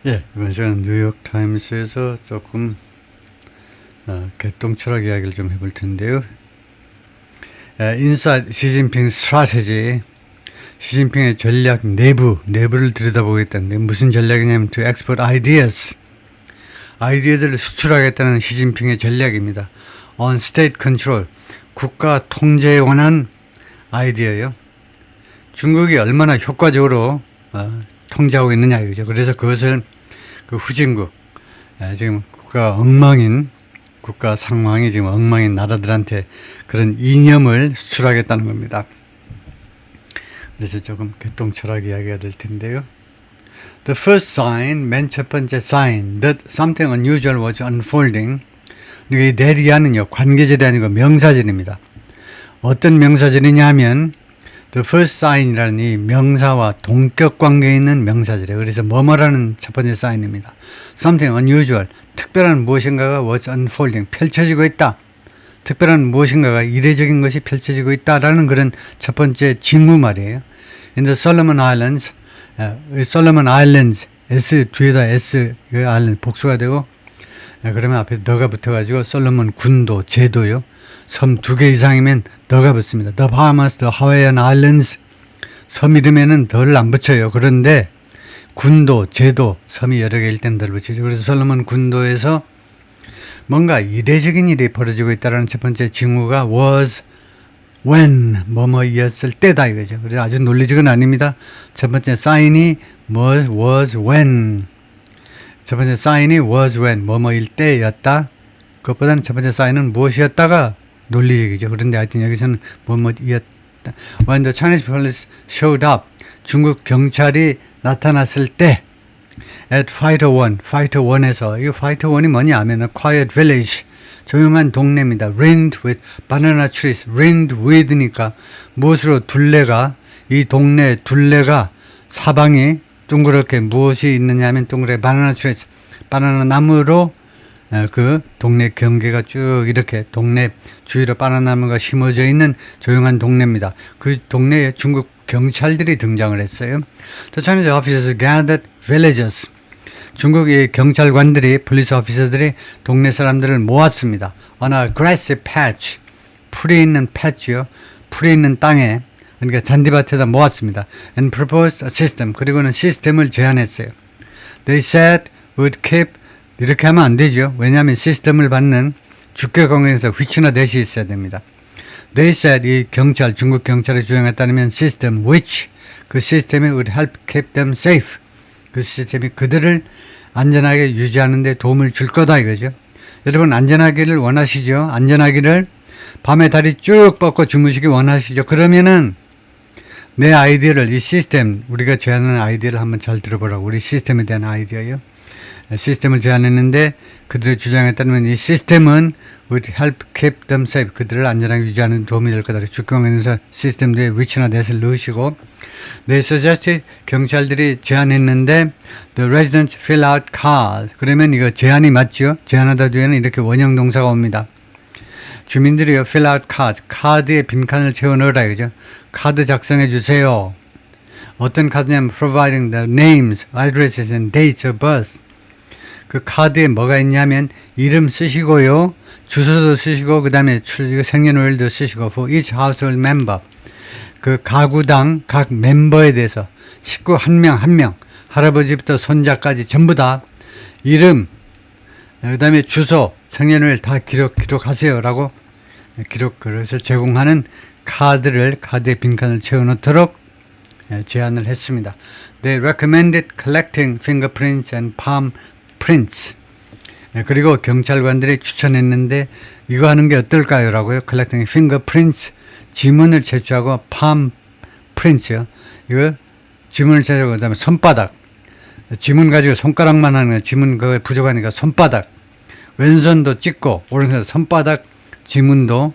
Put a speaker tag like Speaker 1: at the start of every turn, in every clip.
Speaker 1: 예, 이번 시간 뉴욕타임스에서 조금 개똥철학 이야기를 좀 해볼 텐데요. 인사이드 시진핑 스트래티지, 시진핑의 전략 내부를 들여다보겠다는데 무슨 전략이냐면 to export ideas, 아이디어들을 수출하겠다는 시진핑의 전략입니다. on state control, 국가 통제에 관한 아이디어예요. 중국이 얼마나 효과적으로 통제하고 있느냐 이거죠. 그래서 그것을 그 후진국, 지금 국가 상황이 지금 엉망인 나라들한테 그런 이념을 수출하겠다는 겁니다. 그래서 조금 개똥철학 이야기가 될 텐데요. The first sign, 맨 첫 번째 sign that something unusual was unfolding. 이 대리하는요, 관계절이 아니고 명사절입니다. 어떤 명사절이냐 하면 The first sign이라는 이 명사와 동격 관계에 있는 명사절이에요. 그래서 뭐뭐라는 첫 번째 sign입니다. Something unusual, 특별한 무엇인가가 was unfolding, 펼쳐지고 있다. 특별한 무엇인가가 이례적인 것이 펼쳐지고 있다라는 그런 첫 번째 징후 말이에요. In the Solomon Islands, Solomon Islands, S 뒤에다 S, 아일랜드 복수가 되고, 그러면 앞에 더가 붙어가지고 솔로몬 군도, 제도요. 섬 2개 이상이면 더가 붙습니다. The Bahamas, the Hawaiian Islands. 섬 이름에는 더를 안 붙여요. 그런데 군도, 제도, 섬이 여러 개일 때는 더를 붙이죠. 그래서 솔로몬 군도에서 뭔가 이례적인 일이 벌어지고 있다는 첫 번째 징후가 was when, 뭐뭐이었을 때다 이거죠. 그래서 아주 논리적은 아닙니다. 첫 번째 사인이 was when. 첫 번째 사인이 was when, 뭐뭐일 때였다. 그것보다는 첫 번째 사인은 무엇이었다가 논리적이죠. 그런데 하여튼 여기서는 뭐뭐이었다. When the Chinese police showed up, 중국 경찰이 나타났을 때 at Fighter 1에서, 이 Fighter 1이 뭐냐 하면 quiet village, 조용한 동네입니다. ringed with banana trees, ringed with니까 무엇으로 둘레가, 이 동네 둘레가 사방이 둥그렇게 무엇이 있느냐 하면 동그랗게 바나나 trees, 바나나 나무로 그 동네 경계가 쭉 이렇게 동네 주위로 바나나 나무가 심어져 있는 조용한 동네입니다. 그 동네에 중국 경찰들이 등장을 했어요. The Chinese officers gathered villagers. 중국의 경찰관들이, police officer들이 동네 사람들을 모았습니다. On a grassy patch, 풀이 있는 patch요, 풀이 있는 땅에, 그러니까 잔디밭에다 모았습니다. And proposed a system, 그리고는 시스템을 제안했어요. They said would keep, 이렇게 하면 안 되죠. 왜냐하면 시스템을 받는 주격관계에서 which나 that이 있어야 됩니다. They said, 이 경찰, 중국 경찰이 주장했다면 system which, 그 시스템이 would help keep them safe, 그 시스템이 그들을 안전하게 유지하는 데 도움을 줄 거다 이거죠. 여러분 안전하기를 원하시죠? 안전하기를, 밤에 다리 쭉 뻗고 주무시기 원하시죠? 그러면은 내 아이디어를, 이 시스템, 우리가 제안하는 아이디어를 한번 잘 들어보라고. 우리 시스템에 대한 아이디어요. 시스템을 제안했는데 그들의 주장에 따르면 이 시스템은 would help keep them safe, 그들을 안전하게 유지하는 도움이 될 거다. 주권에서 시스템 뒤에 which나 that을 넣으시고, they suggested, 경찰들이 제안했는데 the residents fill out cards. 그러면 이거 제안이 맞죠? 제안하다 뒤에는 이렇게 원형 동사가 옵니다. 주민들이요, fill out cards, 카드에 빈칸을 채워 넣으라 이거죠. 카드 작성해 주세요. 어떤 카드냐면 providing the names, addresses and dates of birth. 그 카드에 뭐가 있냐면 이름 쓰시고요, 주소도 쓰시고, 그 다음에 생년월일도 쓰시고, for each household member, 그 가구당 각 멤버에 대해서 식구 한 명, 할아버지부터 손자까지 전부 다 이름, 그 다음에 주소, 생년월일 다 기록하세요 라고 그것을 제공하는 카드에 빈칸을 채워놓도록 제안을 했습니다. They recommended collecting fingerprints and palm prints. 그리고 경찰관들이 추천했는데 이거 하는 게 어떨까요? 라고요. collecting fingerprints, 지문을 채취하고 palm prints요. 이거 지문을 채취하고 그다음에 손바닥. 지문 가지고 손가락만 하는 거, 지문 그거 부족하니까 손바닥. 왼손도 찍고 오른손 손바닥 지문도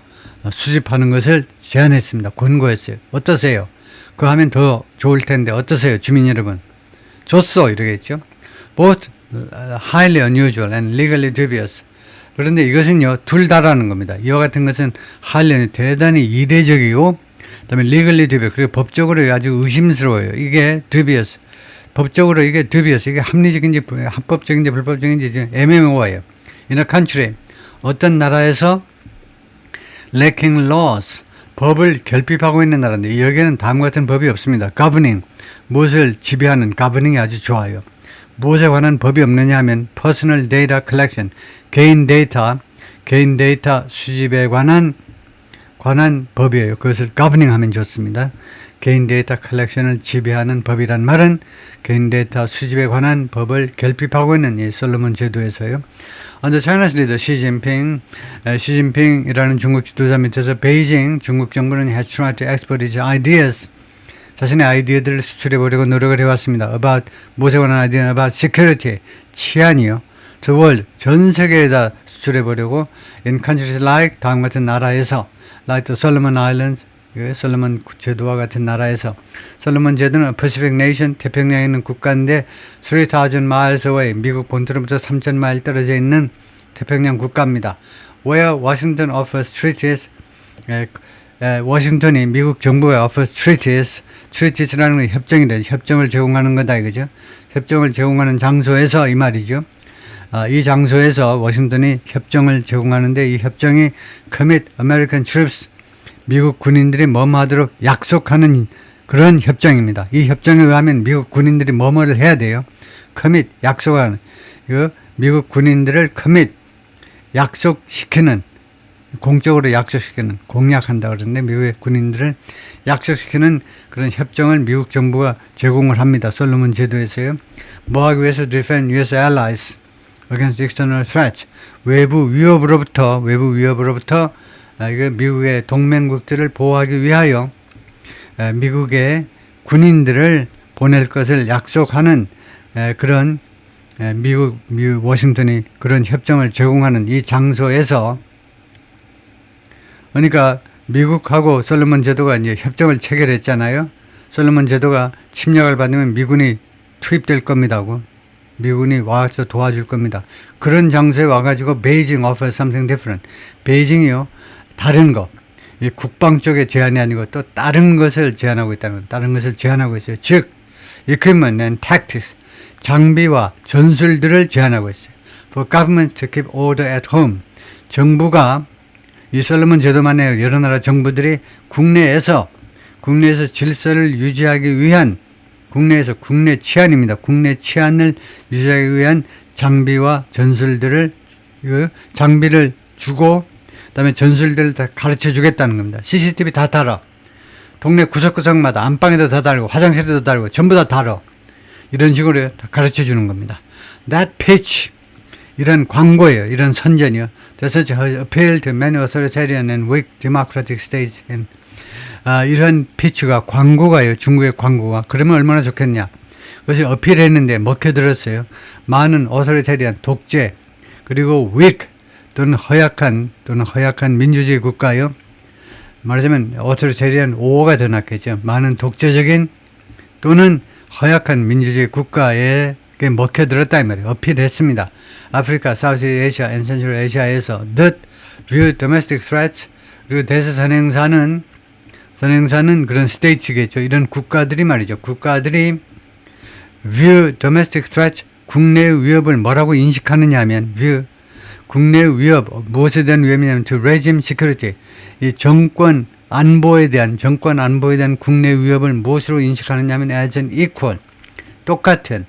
Speaker 1: 수집하는 것을 제안했습니다. 권고했어요. 어떠세요? 그거 하면 더 좋을 텐데 어떠세요? 주민 여러분. 좋소 이러겠죠. Both highly unusual and legally dubious. 그런데 이것은요, 둘 다라는 겁니다. 이와 같은 것은 highly, 대단히 이례적이고, 그 다음에 legally dubious, 그리고 법적으로 아주 의심스러워요. 이게 dubious, 법적으로 이게 dubious, 이게 합리적인지 합법적인지 불법적인지 애매모호해요. In a country, 어떤 나라에서 lacking laws, 법을 결핍하고 있는 나라인데 여기에는 다음과 같은 법이 없습니다. governing, 무엇을 지배하는 govering이 아주 좋아요. 무엇에 관한 법이 없느냐 하면 personal data collection, 개인 데이터 수집에 관한 법이에요. 그것을 governing 하면 좋습니다. 개인 데이터 컬렉션을 지배하는 법이란 말은 개인 데이터 수집에 관한 법을 결핍하고 있는 이 솔로몬 제도에서요. Under China's leader 시진핑이라는 중국 지도자 밑에서 베이징 중국 정부는 has tried to export its ideas, 자신의 아이디어들을 수출해 보려고 노력을 해왔습니다. About 무엇에 관한 아이디어? About security, 치안이요. The world, 전 세계에다 수출해 보려고 in countries like 다음 같은 나라에서 like the Solomon Islands, 솔로몬 제도와 같은 나라에서. 솔로몬 제도는 Pacific Nation, 태평양에 있는 국가인데 3,000 miles away, 미국 본토로부터 3,000마일 떨어져 있는 태평양 국가입니다. Where Washington offers treaties, 워싱턴이 미국 정부에 offers treaties라는 건 협정이래. 협정을 제공하는 거다 이거죠. 협정을 제공하는 장소에서 이 말이죠. 이 장소에서 워싱턴이 협정을 제공하는데 이 협정이 commit American troops, 미국 군인들이 뭐뭐하도록 약속하는 그런 협정입니다. 이 협정에 의하면 미국 군인들이 뭐뭐를 해야 돼요. commit, 약속하는. 미국 군인들을 commit, 약속시키는, 공적으로 약속시키는, 공약한다 그러는데 미국의 군인들을 약속시키는 그런 협정을 미국 정부가 제공을 합니다. 솔로몬 제도에서요. 뭐 하기 위해서 defend US allies against external threats, 외부 위협으로부터 미국의 동맹국들을 보호하기 위하여 미국의 군인들을 보낼 것을 약속하는 그런 미국 워싱턴이 그런 협정을 제공하는 이 장소에서, 그러니까 미국하고 솔로몬 제도가 이제 협정을 체결했잖아요. 솔로몬 제도가 침략을 받으면 미군이 투입될 겁니다 하고 미군이 와서 도와줄 겁니다. 그런 장소에 와가지고 베이징 offers something different. 베이징이요, 다른 거, 이 국방 쪽의 제한이 아니고 또 다른 것을 제한하고 있다는 것, 다른 것을 제한하고 있어요. 즉, equipment and tactics, 장비와 전술들을 제한하고 있어요. For governments to keep order at home, 정부가 이 솔로몬 제도만 해요. 여러 나라 정부들이 국내에서 질서를 유지하기 위한, 국내 치안입니다. 국내 치안을 유지하기 위한 장비와 전술들을, 장비를 주고 그다음에 전술들을 다 가르쳐 주겠다는 겁니다. CCTV 다 달아. 동네 구석구석마다 안방에도 다 달고 화장실에도 달고 전부 다 달아. 이런 식으로 다 가르쳐 주는 겁니다. That pitch, 이런 광고예요. 이런 선전이요. There's such a appeal to many authoritarian and weak democratic states. 이런 피치가, 광고가요. 중국의 광고가. 그러면 얼마나 좋겠냐. 그것이 어필했는데 먹혀들었어요. 많은 authoritarian, 독재, 그리고 weak, 또는 허약한 민주주의 국가요. 말하자면 authoritarian 5호가 더 낫겠죠. 많은 독재적인 또는 허약한 민주주의 국가에 먹혀들었다 이 말이에요. 어필했습니다. 아프리카, 사우스 아시아, and 센트럴 아시아에서 that view domestic threats, 그리고 대서선행사는 그런 스테이츠겠죠. 이런 국가들이 말이죠. 국가들이 view domestic threats, 국내 위협을 뭐라고 인식하느냐 하면 view, 국내 위협, 무엇에 대한 위협이냐면 to regime security, 이 정권 안보에 대한 국내 위협을 무엇으로 인식하느냐 하면 as an equal, 똑같은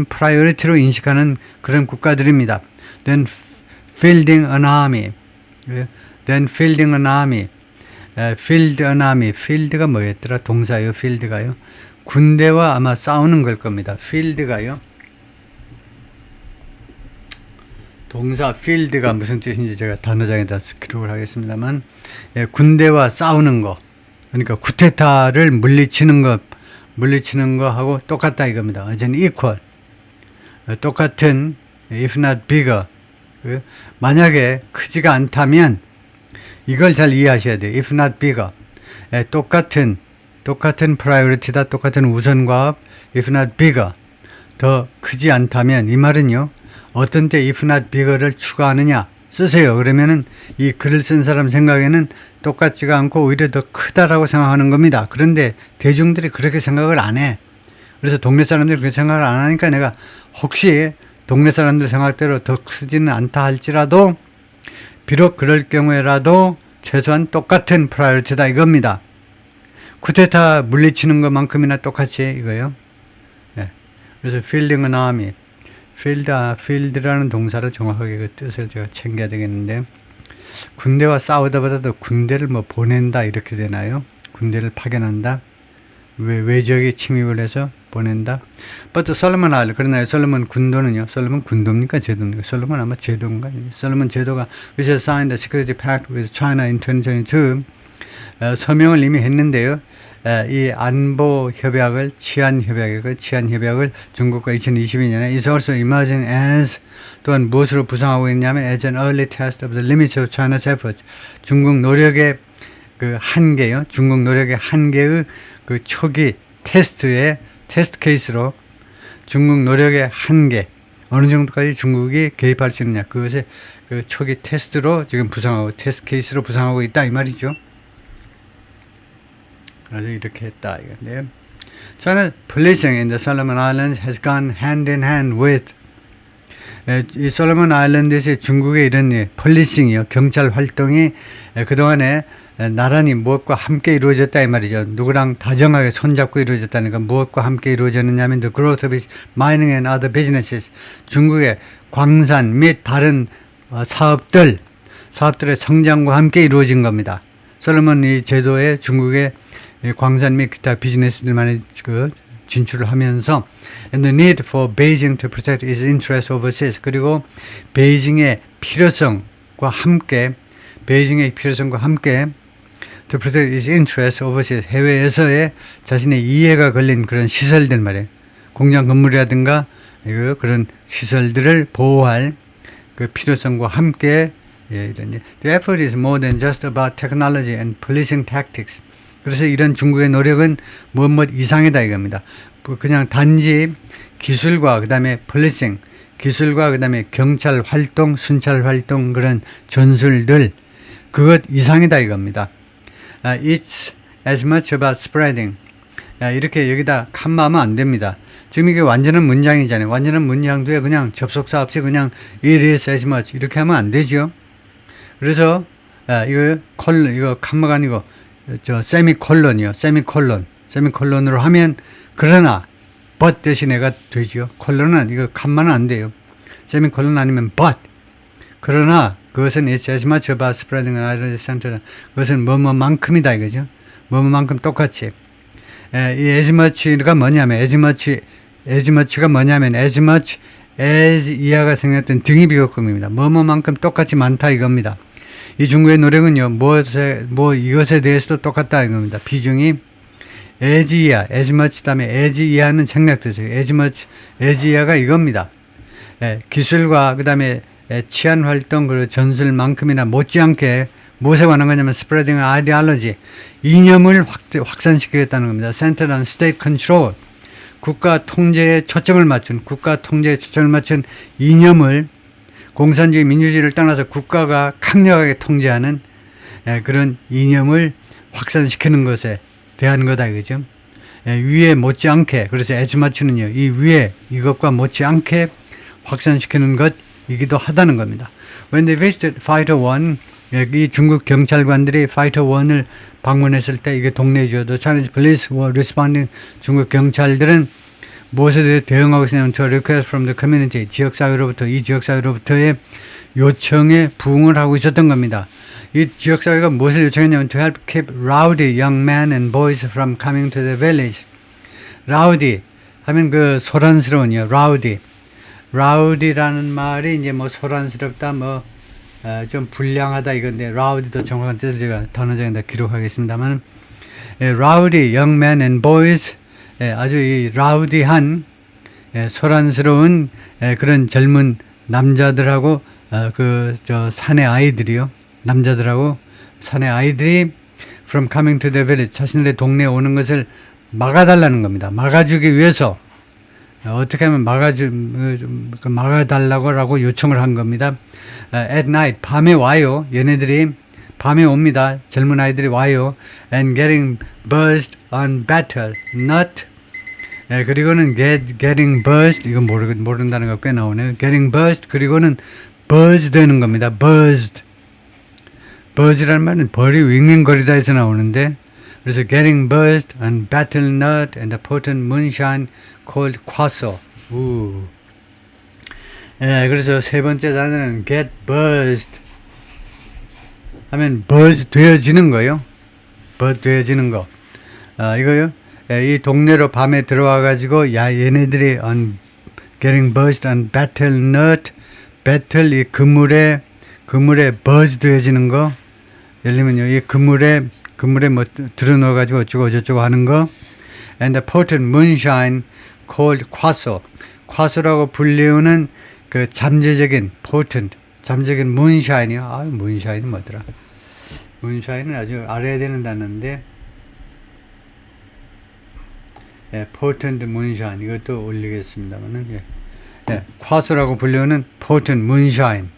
Speaker 1: priority로 인식하는 그런 국가들입니다. Then fielding an army, field가 뭐였더라? 동사요, field가요. 군대와 아마 싸우는 걸 겁니다. field가요. 동사 field가 무슨 뜻인지 제가 단어장에다 기록을 하겠습니다만, 군대와 싸우는 거, 그러니까 쿠데타를 물리치는 거하고 똑같다 이겁니다. 어제는 equal, 똑같은, if not bigger. 만약에 크지가 않다면 이걸 잘 이해하셔야 돼요. if not bigger, 똑같은 priority다, 똑같은 우선과업. if not bigger, 더 크지 않다면, 이 말은요, 어떤 때 if not bigger를 추가하느냐, 쓰세요. 그러면은 이 글을 쓴 사람 생각에는 똑같지가 않고 오히려 더 크다라고 생각하는 겁니다. 그런데 대중들이 그렇게 생각을 안 해. 그래서 동네 사람들이 그렇게 생각을 안 하니까 내가 혹시 동네 사람들 생각대로 더 크지는 않다 할지라도 비록 그럴 경우에라도 최소한 똑같은 프라이어티다 이겁니다. 쿠데타 물리치는 것만큼이나 똑같이 이거요. 네. 그래서 fielding an army, field라는 동사를 정확하게 그 뜻을 제가 챙겨야 되겠는데 군대와 싸우다보다도 군대를 뭐 보낸다 이렇게 되나요? 군대를 파견한다. 외적에 침입을 해서 보낸다. But 솔로몬 아일랜드 그러나요? 솔로몬 군도는요? 솔로몬 군도입니까? 제도입니까? 솔로몬 아마 제도인가? 솔로몬 제도가 which has signed the security pact with China in 2022 서명을 이미 했는데요. 이 안보 협약을 치안 협약을 중국과 2022년에 is also emerging as 또한 무엇으로 부상하고 있냐면 as an early test of the limits of China's efforts. 중국 노력의 그 한계요. 중국 노력의 한계의 그 초기 테스트 케이스로 중국 노력의 한계 어느 정도까지 중국이 개입할 수 있느냐 그것의 그 초기 테스트로 지금 테스트 케이스로 부상하고 있다 이 말이죠. 그래서 이렇게 했다 이건데요. China's policing in the Solomon Islands has gone hand in hand with 이 솔로몬 아일랜드에서 중국의 이런 폴리싱이요 경찰 활동이 그동안에 나란히 무엇과 함께 이루어졌다 이 말이죠. 누구랑 다정하게 손잡고 이루어졌다니까 무엇과 함께 이루어졌느냐면 the growth of mining and other businesses 중국의 광산 및 다른 사업들의 성장과 함께 이루어진 겁니다. 솔로몬 이 제도에 중국의 광산 및 기타 비즈니스들만의 그 진출을 하면서 and the need for Beijing to protect its interests overseas 그리고 베이징의 필요성과 함께 to protect its interests overseas 해외에서의 자신의 이해가 걸린 그런 시설들 말이에요. 공장 건물이라든가 그런 시설들을 보호할 그 필요성과 함께 이런 The effort is more than just about technology and policing tactics. 그래서 이런 중국의 노력은 무엇 이상이다 이겁니다. 그냥 단지 기술과 그다음에 policing, 기술과 그다음에 경찰 활동, 순찰 활동 그런 전술들 그것 이상이다 이겁니다. It's as much about spreading. 이렇게 여기다 칸마하면 안 됩니다. 지금 이게 완전한 문장이잖아요. 완전한 문장 뒤에 그냥 접속사 없이 그냥 it is as much 이렇게 하면 안 되죠. 그래서 이거 칸마가 아니고 세미콜론이요. 세미콜론으로 하면 그러나 but 대신에가 되죠. 콜론은 이거 칸마는 안 돼요. 세미콜론 아니면 but 그러나 그것은 it's as much about spreading an ideology center. 그것은 뭐뭐만큼이다 이거죠. 뭐뭐만큼 똑같이. 이 as much가 뭐냐면 as much가 뭐냐면 as much as 이하가 생겼던 등위비교급입니다. 뭐뭐만큼 똑같이 많다 이겁니다. 이 중국의 노력은요 이것에 대해서도 똑같다 이겁니다. 비중이 as 이하, as much 다음에 as 이하는 생략되세요. as much, as 이하가 이겁니다. 기술과 그 다음에 치안 활동 그리고 전술만큼이나 못지않게 무엇에 관한 거냐면 spreading ideology 이념을 확산시키겠다는 겁니다. centered on state control 국가 통제에 초점을 맞춘 이념을 공산주의 민주주의를 떠나서 국가가 강력하게 통제하는 그런 이념을 확산시키는 것에 대한 거다 이거죠. 위에 못지않게 그래서 as much는요 이 위에 이것과 못지않게 확산시키는 것이기도 하다는 겁니다. When they visited Fighter 1 이 중국 경찰관들이 Fighter 1을 방문했을 때 이게 동네죠. The Chinese police were responding 중국 경찰들은 무엇에 대해 대응하고 있냐면 to a request from the community 지역사회로부터 이 지역사회로부터의 요청에 부응을 하고 있었던 겁니다. 이 지역사회가 무엇을 요청했냐면 to help keep rowdy young men and boys from coming to the village. rowdy 하면 그 소란스러운요. rowdy라는 말이 이제 뭐 소란스럽다 좀 불량하다 이건데 rowdy도 정확한 뜻을 제가 단어장에다 기록하겠습니다만 rowdy young men and boys 아주 이 라우디한 소란스러운 그런 젊은 남자들하고 산의 아이들이요. 남자들하고 산의 아이들이 from coming to the village 자신들의 동네에 오는 것을 막아달라는 겁니다. 막아주기 위해서 어떻게 하면 막아달라고 요청을 한 겁니다. At night, 밤에 와요. 얘네들이 밤에 옵니다. 젊은 아이들이 와요. And getting buzzed on battle, not. 그리고는 getting buzzed, 이거 모른다는 거 꽤 나오네요. getting buzzed, 그리고는 buzz 되는 겁니다. buzzed. buzz라는 말은 벌이 윙윙거리다 해서 나오는데, 그래서 getting buzzed on battle nut and a potent moonshine called quaso. 그래서 세 번째 단어는 get buzzed 하면 buzz 되어지는 거요. buzz 되어지는 거. 이거요. 이 동네로 밤에 들어와 가지고 얘네들이 on getting buzzed on battle nut, battle 이 그물에 buzz 되어지는 거. 예를 들면요, 이 그물에 뭐 들어 넣어 가지고 어쩌고 저쩌고 하는 거. And the potent moonshine called quaso. quaso라고 불리우는 그 잠재적인 potent, 잠재적인 moonshine이요. moonshine이 뭐더라? moonshine은 아주 알아야 되는 단어인데, potent moonshine 이것도 올리겠습니다만은, quaso라고 불리우는 potent moonshine.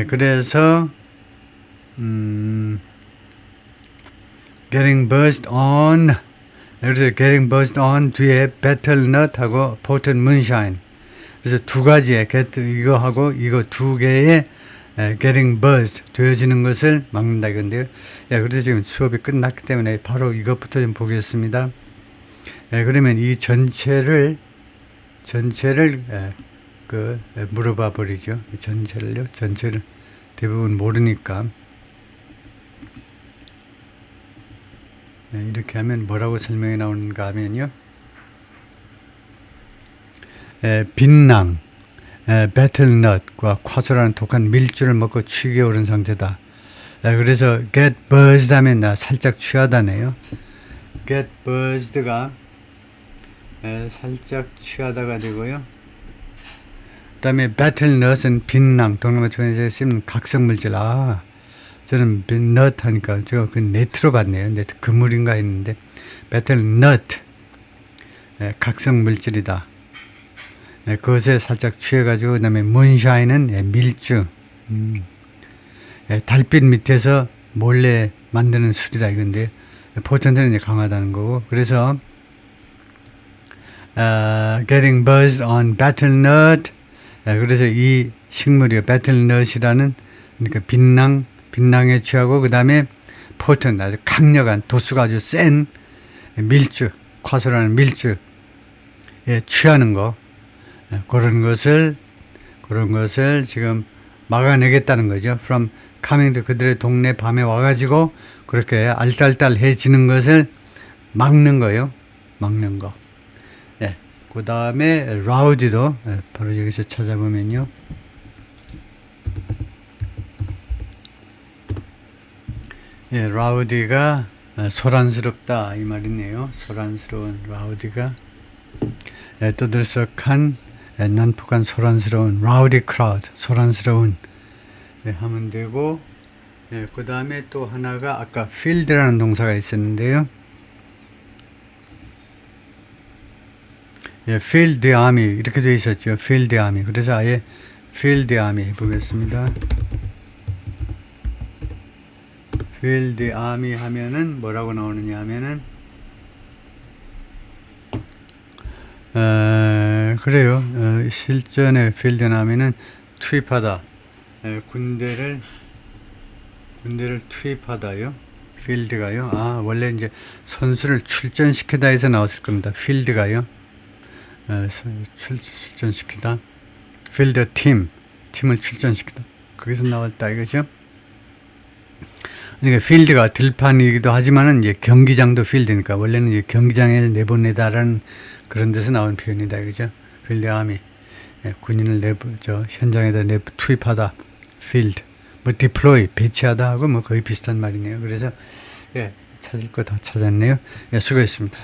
Speaker 1: 그래서 getting buzzed on. 그래서 getting buzzed on 뒤에 battle nut하고 potent moonshine. 그래서 두 가지의 이거하고 이거 두 개의 getting buzzed 되어지는 것을 막는다 이건데요. 그래서 지금 수업이 끝났기 때문에 바로 이것부터 좀 보겠습니다. 그러면 이 전체를 물어봐 버리죠. 전체를 대부분 모르니까. 이렇게 하면 뭐라고 설명이 나오는가 하면요. 빛낭, 배틀넛과 쿼소라는 독한 밀주를 먹고 취기에 오른 상태다. 그래서 get buzzed 하면 살짝 취하다네요. get buzzed가 살짝 취하다가 되고요. 그 다음에 배틀넛은 빛낭, 동남아 표현에서 쓰는 각성물질. 저는 넛 하니까 제가 그 네트로 봤네요. 네트 그물인가 했는데 배틀넛, 각성물질이다. 그것에 살짝 취해가지고, 그 다음에 문샤인은 밀주, 달빛 밑에서 몰래 만드는 술이다 이건데, 포텐트는 이제 강하다는 거고, 그래서 getting buzzed on betel-nut. 그래서 이 식물이요, betel-nut이라는, 그러니까 빛낭에 취하고, 그 다음에 포텐트, 아주 강력한 도수가 아주 센 밀주, 쿼소라는 밀주에 취하는 거. 그런 것을 지금 막아내겠다는 거죠. From coming to 그들의 동네 밤에 와가지고 그렇게 알딸딸해지는 것을 막는 거예요. 막는 거. 그 다음에 라우디도 바로 여기서 찾아보면요. 라우디가 소란스럽다 이 말이네요. 소란스러운 라우디가 떠들썩한 난폭한 소란스러운 rowdy crowd, 소란스러운 하면 되고, 그 다음에 또 하나가 아까 field라는 동사가 있었는데요. field the army 이렇게 되어 있었죠. field the army. 그래서 아예 field the army 해보겠습니다. field the army 하면은 뭐라고 나오느냐 하면은 그래요. 실전에 필드 하면은 투입하다. 군대를 투입하다요. 필드가요. 원래 이제 선수를 출전시키다 해서 나왔을 겁니다. 필드가요. 출전시키다. 필드 팀을 출전시키다. 거기서 나왔다 이거죠. 그러니까 필드가 들판이기도 하지만은 이제 경기장도 필드니까 원래는 이제 경기장에 내보내다라는 그런 데서 나온 표현이다 이거죠. 필드 아미, 군인을 현장에다 투입하다. 필드, 뭐 디플로이 배치하다 하고 뭐 거의 비슷한 말이네요. 그래서 찾을 거 다 찾았네요. 수고했습니다.